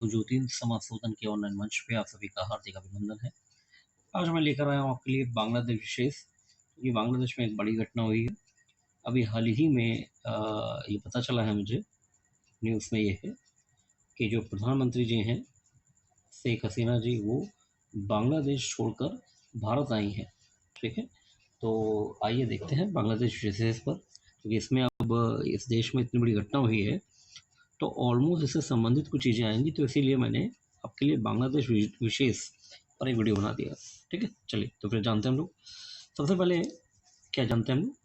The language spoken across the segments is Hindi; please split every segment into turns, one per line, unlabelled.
ज्योतिष समाशोधन के ऑनलाइन मंच पे आप सभी का हार्दिक अभिनंदन है। आज मैं लेकर आया हूँ आपके लिए बांग्लादेश विशेष, क्योंकि बांग्लादेश में एक बड़ी घटना हुई है। अभी हाल ही में ये पता चला है मुझे, न्यूज़ में ये है कि जो प्रधानमंत्री जी हैं शेख हसीना जी, वो बांग्लादेश छोड़कर भारत आई हैं। ठीक है, तो आइए देखते हैं बांग्लादेश विशेष पर, क्योंकि इसमें अब इस देश में इतनी बड़ी घटना हुई है तो ऑलमोस्ट इससे संबंधित कुछ चीज़ें आएंगी, तो इसीलिए मैंने आपके लिए बांग्लादेश विशेष पर एक वीडियो बना दिया। ठीक है, चलिए तो फिर जानते हैं हम लोग। सबसे पहले क्या जानते हैं हम लोग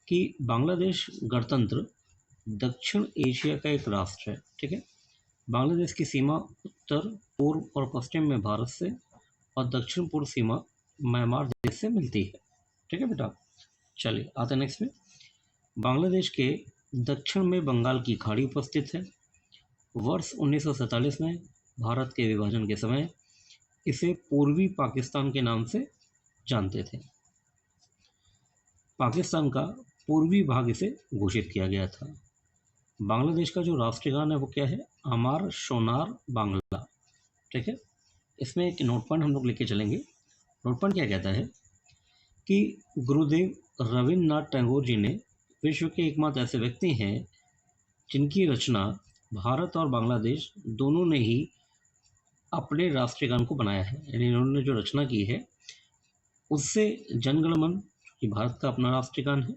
कि बांग्लादेश गणतंत्र दक्षिण एशिया का एक राष्ट्र है। ठीक है, बांग्लादेश की सीमा उत्तर, पूर्व और पश्चिम में भारत से और दक्षिण पूर्व सीमा म्यांमार देश से मिलती है। ठीक है बेटा, चलिए आते हैं नेक्स्ट में। बांग्लादेश के दक्षिण में बंगाल की खाड़ी उपस्थित है। वर्ष 1947 में भारत के विभाजन के समय इसे पूर्वी पाकिस्तान के नाम से जानते थे। पाकिस्तान का पूर्वी भाग इसे घोषित किया गया था। बांग्लादेश का जो राष्ट्रीय गान है वो क्या है? अमार सोनार बांग्ला। ठीक है, इसमें एक नोट पॉइंट हम लोग लेके चलेंगे। नोट पॉइंट क्या कहता है कि गुरुदेव रविन्द्रनाथ टैगोर जी ने विश्व के एकमात्र ऐसे व्यक्ति हैं जिनकी रचना भारत और बांग्लादेश दोनों ने ही अपने राष्ट्रीय गान को बनाया है। यानी इन्होंने जो रचना की है उससे जनगण मन, कि भारत का अपना राष्ट्रीय गान है,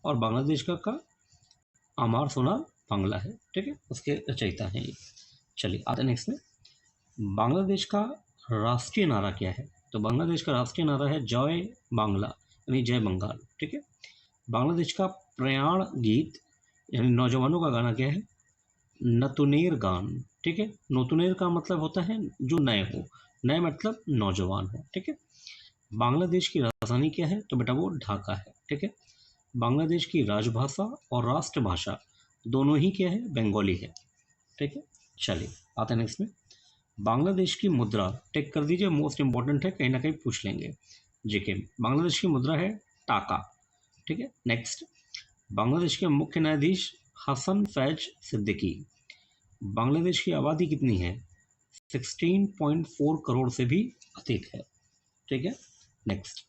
और बांग्लादेश का अमार सोनार बांग्ला है। ठीक है, उसके रचयिता हैं ये। चलिए आते नेक्स्ट में। बांग्लादेश का राष्ट्रीय नारा क्या है? तो बांग्लादेश का राष्ट्रीय नारा है जय बांग्ला, यानी जय बंगाल। ठीक है, बांग्लादेश का प्रयाण गीत यानी नौजवानों का गाना क्या है? नतुनेर गान। ठीक है, नतुनेर का मतलब होता है जो नए हो, नए मतलब नौजवान हो। ठीक है, बांग्लादेश की राजधानी क्या है? तो बेटा वो ढाका है। ठीक है, बांग्लादेश की राजभाषा और राष्ट्रभाषा दोनों ही क्या है? बंगाली है। ठीक है, चलिए आते हैं नेक्स्ट में। बांग्लादेश की मुद्रा टेक कर दीजिए, मोस्ट इंपॉर्टेंट है, कहीं ना कहीं पूछ लेंगे जेके। बांग्लादेश की मुद्रा है टाका। ठीक है, नेक्स्ट। बांग्लादेश के मुख्य न्यायाधीश हसन फैज सिद्दीकी। बांग्लादेश की आबादी कितनी है? 16.4 करोड़ से भी अधिक है। ठीक है, नेक्स्ट।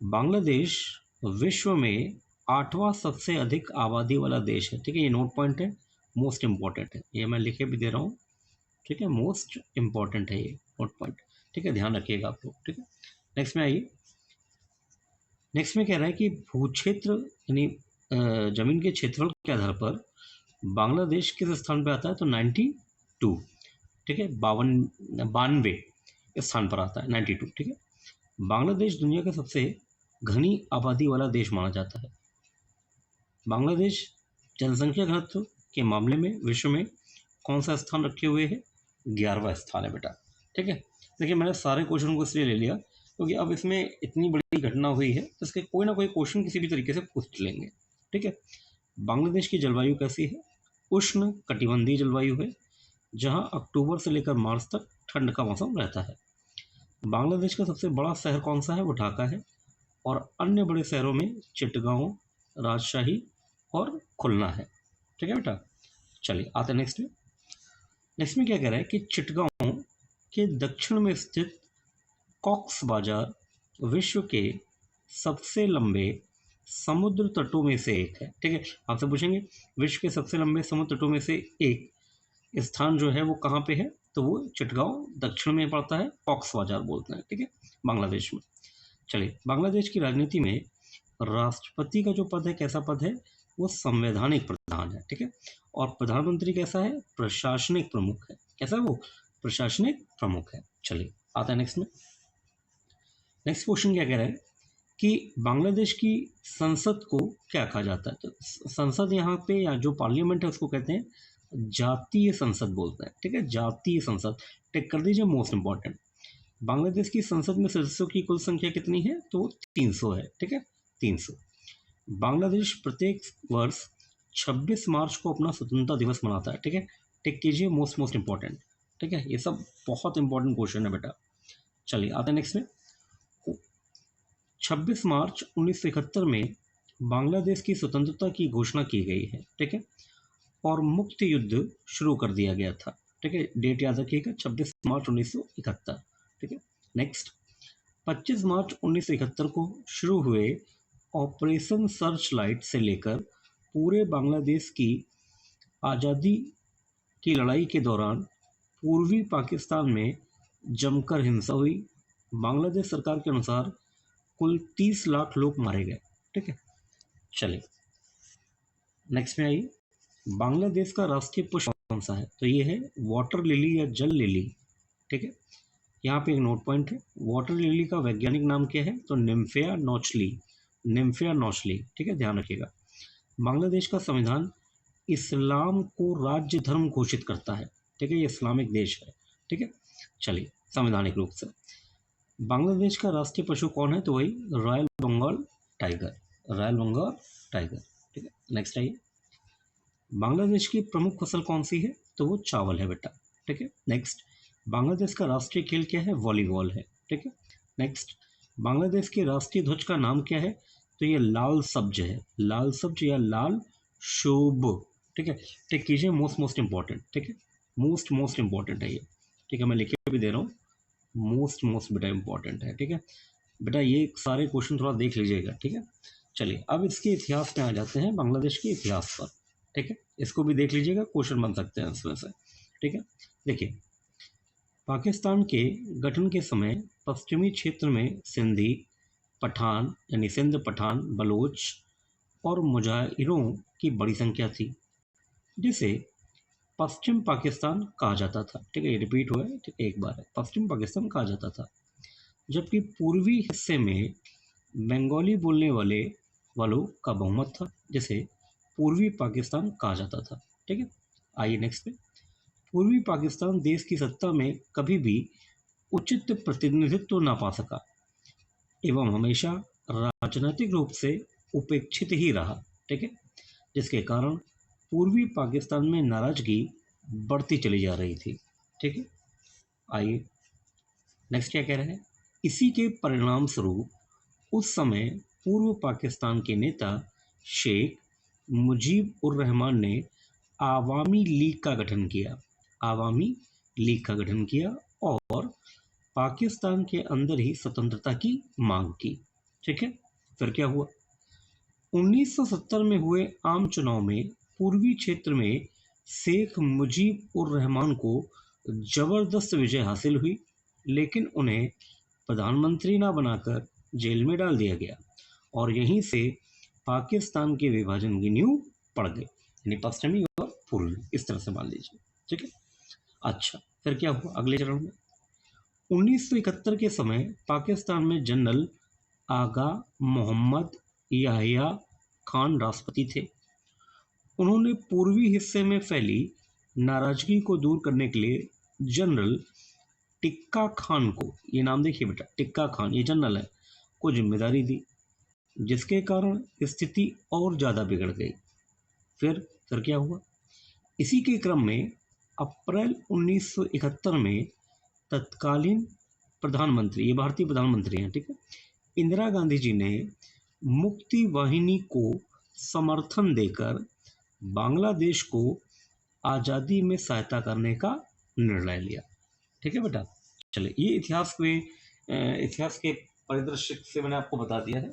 बांग्लादेश विश्व में 8वां सबसे अधिक आबादी वाला देश है। ठीक है, ये नोट पॉइंट है, मोस्ट इंपॉर्टेंट है, ये मैं लिखे भी दे रहा हूँ। ठीक है, मोस्ट इंपॉर्टेंट है ये नोट पॉइंट। ठीक है, ध्यान रखिएगा आप लोग। ठीक है, नेक्स्ट में आइए। नेक्स्ट में कह रहा है कि भूक्षेत्र यानी जमीन के क्षेत्रफल के आधार पर बांग्लादेश किस स्थान पर आता है? तो 92। ठीक है, 92 स्थान पर आता है, 92। ठीक है, बांग्लादेश दुनिया का सबसे घनी आबादी वाला देश माना जाता है। बांग्लादेश जनसंख्या घनत्व के मामले में विश्व में कौन सा स्थान रखे हुए है? 11वां स्थान है बेटा। ठीक है, देखिए मैंने सारे क्वेश्चन को इसलिए ले लिया क्योंकि अब इसमें इतनी बड़ी घटना हुई है तो इसके कोई ना कोई क्वेश्चन किसी भी तरीके से पूछ लेंगे। ठीक है, बांग्लादेश की जलवायु कैसी है? उष्ण कटिबंधीय जलवायु है, जहां अक्टूबर से लेकर मार्च तक ठंड का मौसम रहता है। बांग्लादेश का सबसे बड़ा शहर कौन सा है? वो ढाका है, और अन्य बड़े शहरों में चिटगांव, राजशाही और खुलना है। ठीक है बेटा, चलिए आते हैं नेक्स्ट में। नेक्स्ट में क्या कह रहा है कि चिटगांव के दक्षिण में स्थित कॉक्स बाजार विश्व के सबसे लंबे समुद्र तटों में से एक है। ठीक है, आपसे पूछेंगे विश्व के सबसे लंबे समुद्र तटों में से एक स्थान जो है वो कहाँ पे है? तो वो चिटगांव दक्षिण में पड़ता है, कॉक्स बाजार बोलते हैं। ठीक है, बांग्लादेश में। चलिए, बांग्लादेश की राजनीति में राष्ट्रपति का जो पद है कैसा पद है? वो संवैधानिक प्रधान है। ठीक है, और प्रधानमंत्री कैसा है? प्रशासनिक प्रमुख है। कैसा है वो? प्रशासनिक प्रमुख है। चलिए आता है नेक्स्ट में। नेक्स्ट क्वेश्चन क्या कह रहा है कि बांग्लादेश की संसद को क्या कहा जाता है? तो संसद यहाँ पे या जो पार्लियामेंट है उसको कहते हैं जातीय संसद बोलते हैं। ठीक है, जातीय संसद टिक कर दीजिए, मोस्ट इंपॉर्टेंट। बांग्लादेश की संसद में सदस्यों की कुल संख्या कितनी है? तो 300 है। ठीक है, 300। बांग्लादेश प्रत्येक वर्ष 26 मार्च को अपना स्वतंत्रता दिवस मनाता है। ठीक है, टिक कीजिए, मोस्ट इंपॉर्टेंट। ठीक है, ये सब बहुत इंपॉर्टेंट क्वेश्चन है बेटा। चलिए आते हैं नेक्स्ट में। 26 मार्च 1971 में बांग्लादेश की स्वतंत्रता की घोषणा की गई है। ठीक है, और मुक्त युद्ध शुरू कर दिया गया था। ठीक ठीक है, डेट याद रखिएगा 26 मार्च 1971। ठीक है, नेक्स्ट 25 मार्च 1971 को शुरू हुए ऑपरेशन सर्च लाइट से लेकर पूरे बांग्लादेश की आज़ादी की लड़ाई के दौरान पूर्वी पाकिस्तान में जमकर हिंसा हुई। बांग्लादेश सरकार के अनुसार कुल 30 लाख लोग मारे गए। ठीक है, चलिए नेक्स्ट में आइए, बांग्लादेश का राष्ट्रीय पुष्प कौन सा है? तो ये है वाटर लिली या जल लिली। ठीक है, यहाँ पे एक नोट पॉइंट है, वाटर लिली का वैज्ञानिक नाम क्या है? तो निम्फिया नौचली, निम्फिया नौचली। ठीक है, ध्यान रखिएगा। बांग्लादेश का संविधान इस्लाम को राज्य धर्म घोषित करता है। ठीक है, ये इस्लामिक देश है। ठीक है, चलिए संवैधानिक रूप से बांग्लादेश का राष्ट्रीय पशु कौन है? तो वही royal Bengal tiger, royal Bengal tiger. ठीक है, नेक्स्ट आइए, बांग्लादेश की प्रमुख फसल कौन सी है? तो वो चावल है बेटा। ठीक है, नेक्स्ट, बांग्लादेश का राष्ट्रीय खेल क्या है? वॉलीबॉल है। ठीक है, नेक्स्ट, बांग्लादेश के राष्ट्रीय ध्वज का नाम क्या है? तो ये लाल सब्ज है, लाल सब्ज या लाल शोभ। ठीक है, टिक कीजिए, मोस्ट इंपॉर्टेंट। ठीक है, मोस्ट इंपॉर्टेंट है ये। ठीक है, मैं लिख के भी दे रहा हूँ, मोस्ट बेटा इंपॉर्टेंट है। ठीक है बेटा, ये सारे क्वेश्चन थोड़ा देख लीजिएगा। ठीक है, चलिए अब इसके इतिहास में आ जाते हैं, बांग्लादेश के इतिहास पर। ठीक है, इसको भी देख लीजिएगा, क्वेश्चन बन सकते हैं इसमें से। ठीक है, देखिए पाकिस्तान के गठन के समय पश्चिमी क्षेत्र में सिंधी, पठान यानी सिंध पठान, बलोच और मुजाहिरों की बड़ी संख्या थी, जिसे पश्चिम पाकिस्तान कहा जाता था। ठीक है, ये रिपीट हुआ है, ठीक है, एक बार है, पश्चिम पाकिस्तान कहा जाता था। जबकि पूर्वी हिस्से में बंगाली बोलने वालों का बहुमत था, जिसे पूर्वी पाकिस्तान कहा जाता था। ठीक है, आइए नेक्स्ट पे, पूर्वी पाकिस्तान देश की सत्ता में कभी भी उचित प्रतिनिधित्व ना पा सका एवं हमेशा राजनीतिक रूप से उपेक्षित ही रहा। ठीक है, जिसके कारण पूर्वी पाकिस्तान में नाराजगी बढ़ती चली जा रही थी। ठीक है, आइए नेक्स्ट क्या कह रहे हैं, इसी के परिणाम स्वरूप उस समय पूर्व पाकिस्तान के नेता शेख मुजीब उर रहमान ने आवामी लीग का गठन किया, आवामी लीग का गठन किया और पाकिस्तान के अंदर ही स्वतंत्रता की मांग की। ठीक है, फिर क्या हुआ, 1970 में हुए आम चुनाव में पूर्वी क्षेत्र में शेख मुजीब उर रहमान को जबरदस्त विजय हासिल हुई, लेकिन उन्हें प्रधानमंत्री ना बनाकर जेल में डाल दिया गया और यहीं से पाकिस्तान के विभाजन की नींव पड़ गई, यानी पश्चिमी और पूर्वी, इस तरह से मान लीजिए। ठीक है, अच्छा फिर क्या हुआ अगले चरण में, 1971 के समय पाकिस्तान में जनरल आगा मोहम्मद याहिया खान राष्ट्रपति थे। उन्होंने पूर्वी हिस्से में फैली नाराजगी को दूर करने के लिए जनरल टिक्का खान को, ये नाम देखिए बेटा, टिक्का खान ये जनरल है, को जिम्मेदारी दी, जिसके कारण स्थिति और ज़्यादा बिगड़ गई। फिर क्या हुआ, इसी के क्रम में अप्रैल 1971 में तत्कालीन प्रधानमंत्री, ये भारतीय प्रधानमंत्री हैं, ठीक है, इंदिरा गांधी जी ने मुक्ति वाहिनी को समर्थन देकर बांग्लादेश को आज़ादी में सहायता करने का निर्णय लिया। ठीक है बेटा, चलिए ये इतिहास के परिदृश्य से मैंने आपको बता दिया है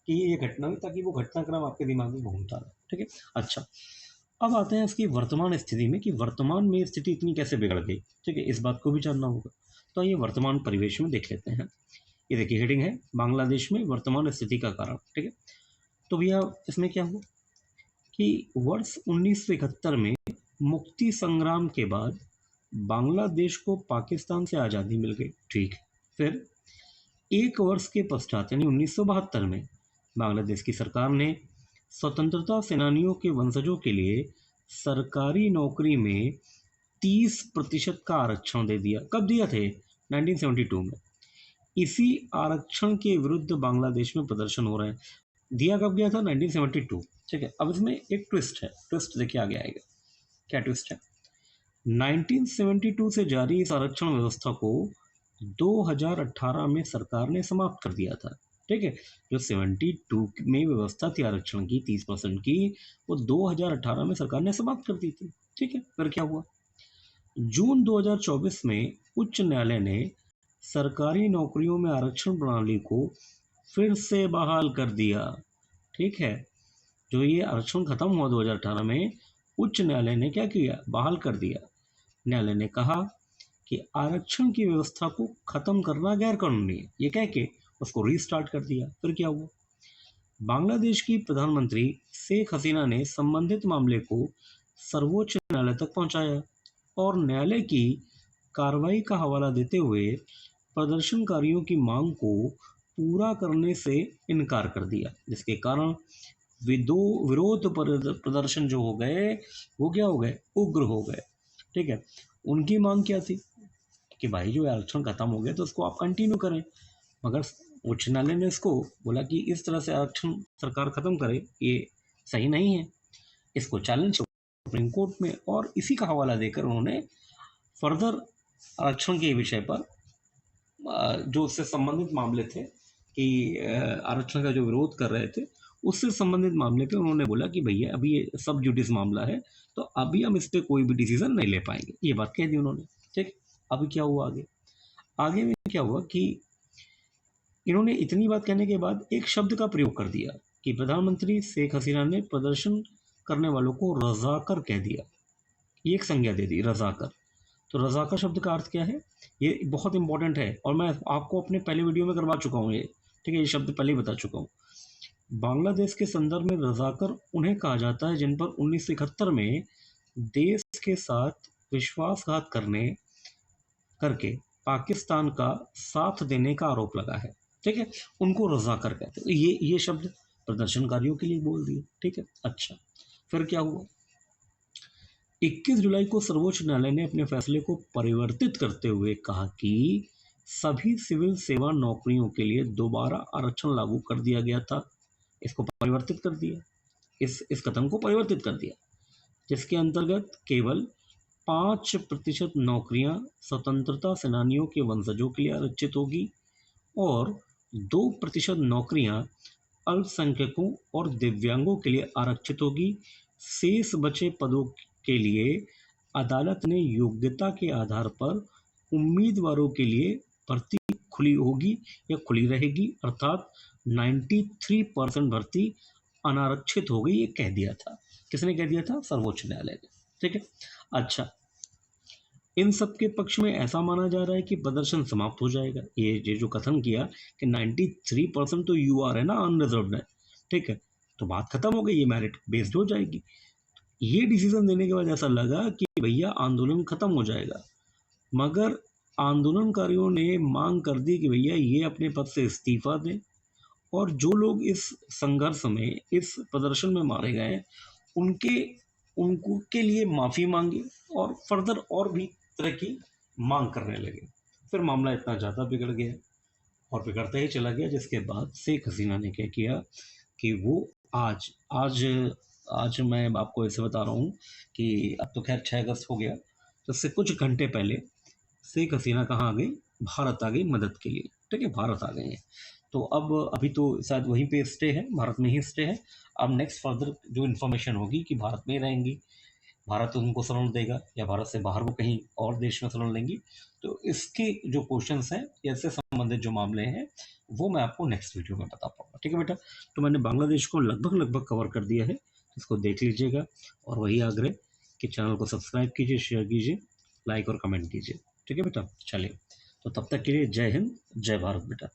कि ये घटना हुई, ताकि वो घटनाक्रम आपके दिमाग में घूमता रहे। ठीक है, अच्छा अब आते हैं इसकी वर्तमान स्थिति में, कि वर्तमान में स्थिति इतनी कैसे बिगड़ गई। ठीक है, इस बात को भी जानना होगा, तो ये वर्तमान परिवेश में देख लेते हैं। ये देखिए हेडिंग है, बांग्लादेश में वर्तमान स्थिति का कारण। ठीक है, तो भैया इसमें क्या हुआ कि वर्ष 1971 में मुक्ति संग्राम के बाद बांग्लादेश को पाकिस्तान से आज़ादी मिल गई। ठीक, फिर एक वर्ष के पश्चात यानी 1972 में बांग्लादेश की सरकार ने स्वतंत्रता सेनानियों के वंशजों के लिए सरकारी नौकरी में 30% का आरक्षण दे दिया। कब दिया थे? 1972 में। इसी आरक्षण के विरुद्ध बांग्लादेश में प्रदर्शन हो रहे हैं। दिया कब गया था? 1972। ठीक है, अब इसमें एक ट्विस्ट है, ट्विस्ट देखिए आगे आएगा। क्या ट्विस्ट है? 1972 से जारी इस आरक्षण व्यवस्था को 2018 में सरकार ने समाप्त कर दिया था। ठीक है, जो 72 में व्यवस्था थी आरक्षण की 30% की, वो 2018 में सरकार ने समाप्त कर दी थी। ठीक है, फिर क्या हुआ, जून 2024 में उच्च न्यायालय ने सरकारी नौकरियों में आरक्षण प्रणाली को फिर से बहाल कर दिया। ठीक है, जो ये आरक्षण खत्म हुआ 2018 में, उच्च न्यायालय ने क्या किया, बहाल कर दिया। न्यायालय ने कहा कि आरक्षण की व्यवस्था को खत्म करना गैर कानूनी है, ये कह के उसको रीस्टार्ट कर दिया। फिर क्या हुआ, बांग्लादेश की प्रधानमंत्री शेख हसीना ने संबंधित मामले को सर्वोच्च न्यायालय तक पहुंचाया और न्यायालय की कार्रवाई का हवाला देते हुए प्रदर्शनकारियों की मांग को पूरा करने से इनकार कर दिया, जिसके कारण विरोध प्रदर्शन जो हो गए वो क्या हो गए, उग्र हो गए। ठीक है, उनकी मांग क्या थी कि भाई जो आरक्षण खत्म हो गया तो उसको आप कंटिन्यू करें, मगर उच्च न्यायालय ने इसको बोला कि इस तरह से आरक्षण सरकार खत्म करे ये सही नहीं है, इसको चैलेंज सुप्रीम कोर्ट में, और इसी का हवाला देकर उन्होंने फर्दर आरक्षण के विषय पर जो उससे संबंधित मामले थे कि आरक्षण का जो विरोध कर रहे थे उससे संबंधित मामले पे उन्होंने बोला कि भैया अभी ये सब जुडिस मामला है तो अभी हम इस पर कोई भी डिसीजन नहीं ले पाएंगे, ये बात कह दी उन्होंने। ठीक, अभी क्या हुआ आगे, आगे में क्या हुआ कि इन्होंने इतनी बात कहने के बाद एक शब्द का प्रयोग कर दिया कि प्रधानमंत्री शेख हसीना ने प्रदर्शन करने वालों को रजाकर कह दिया, ये एक संज्ञा दे दी रजाकर। तो रजाकर शब्द का अर्थ क्या है, ये बहुत इंपॉर्टेंट है और मैं आपको अपने पहले वीडियो में करवा चुका हूँ ये। ठीक है, ये शब्द पहले ही बता चुका हूँ। बांग्लादेश के संदर्भ में रजाकर उन्हें कहा जाता है जिन पर 1971 में देश के साथ विश्वासघात करके पाकिस्तान का साथ देने का आरोप लगा है। ठीक है, उनको रजाकर कहते हैं। ये शब्द प्रदर्शनकारियों के लिए बोल दिए। ठीक है, अच्छा फिर क्या हुआ, 21 जुलाई को सर्वोच्च न्यायालय ने अपने फैसले को परिवर्तित करते हुए कहा कि सभी सिविल सेवा नौकरियों के लिए दोबारा आरक्षण लागू कर दिया गया था। इसको परिवर्तित कर दिया, इस कथन को परिवर्तित कर दिया, जिसके अंतर्गत केवल 5% नौकरियां स्वतंत्रता सेनानियों के वंशजों के लिए आरक्षित होगी और 2% नौकरियां अल्पसंख्यकों और दिव्यांगों के लिए आरक्षित होगी। शेष बचे पदों के लिए अदालत ने योग्यता के आधार पर उम्मीदवारों के लिए भर्ती खुली होगी या खुली रहेगी, अर्थात 93% भर्ती अनारक्षित हो गई, ये कह दिया था। किसने कह दिया था, सर्वोच्च न्यायालय ने। ठीक है, अच्छा इन सब के पक्ष में ऐसा माना जा रहा है कि प्रदर्शन समाप्त हो जाएगा। ये जो कथन किया कि 93% तो यूआर है ना, अनरिजर्व्ड है। ठीक है, तो बात खत्म हो गई, ये मेरिट बेस्ड हो जाएगी। ये डिसीजन देने के बाद ऐसा लगा कि भैया आंदोलन खत्म हो जाएगा, मगर आंदोलनकारियों ने मांग कर दी कि भैया ये अपने पद से इस्तीफा दें और जो लोग इस संघर्ष में, इस प्रदर्शन में मारे गए उनके लिए माफ़ी मांगी और फर्दर और भी तरह की मांग करने लगे। फिर मामला इतना ज़्यादा बिगड़ गया और बिगड़ता ही चला गया, जिसके बाद शेख हसीना ने क्या किया कि वो आज आज आज मैं आपको ऐसे बता रहा हूँ कि अब तो खैर 6 अगस्त हो गया, तो इससे कुछ घंटे पहले शेख हसीना कहाँ आ गई, भारत आ गई मदद के लिए। ठीक है, भारत आ गई है। तो अब अभी तो शायद वहीं पे स्टे है, भारत में ही स्टे है। अब नेक्स्ट फर्दर जो इन्फॉर्मेशन होगी कि भारत में रहेंगी, भारत उनको शरण देगा या भारत से बाहर वो कहीं और देश में शरण लेंगी, तो इसके जो क्वेश्चंस हैं या इससे संबंधित जो मामले हैं वो मैं आपको नेक्स्ट वीडियो में बता पाऊंगा। ठीक है बेटा, तो मैंने बांग्लादेश को लगभग कवर कर दिया है, इसको देख लीजिएगा और वही आग्रह कि चैनल को सब्सक्राइब कीजिए, शेयर कीजिए, लाइक और कमेंट कीजिए। ठीक है बेटा, चलिए तो तब तक के लिए जय हिंद, जय भारत बेटा।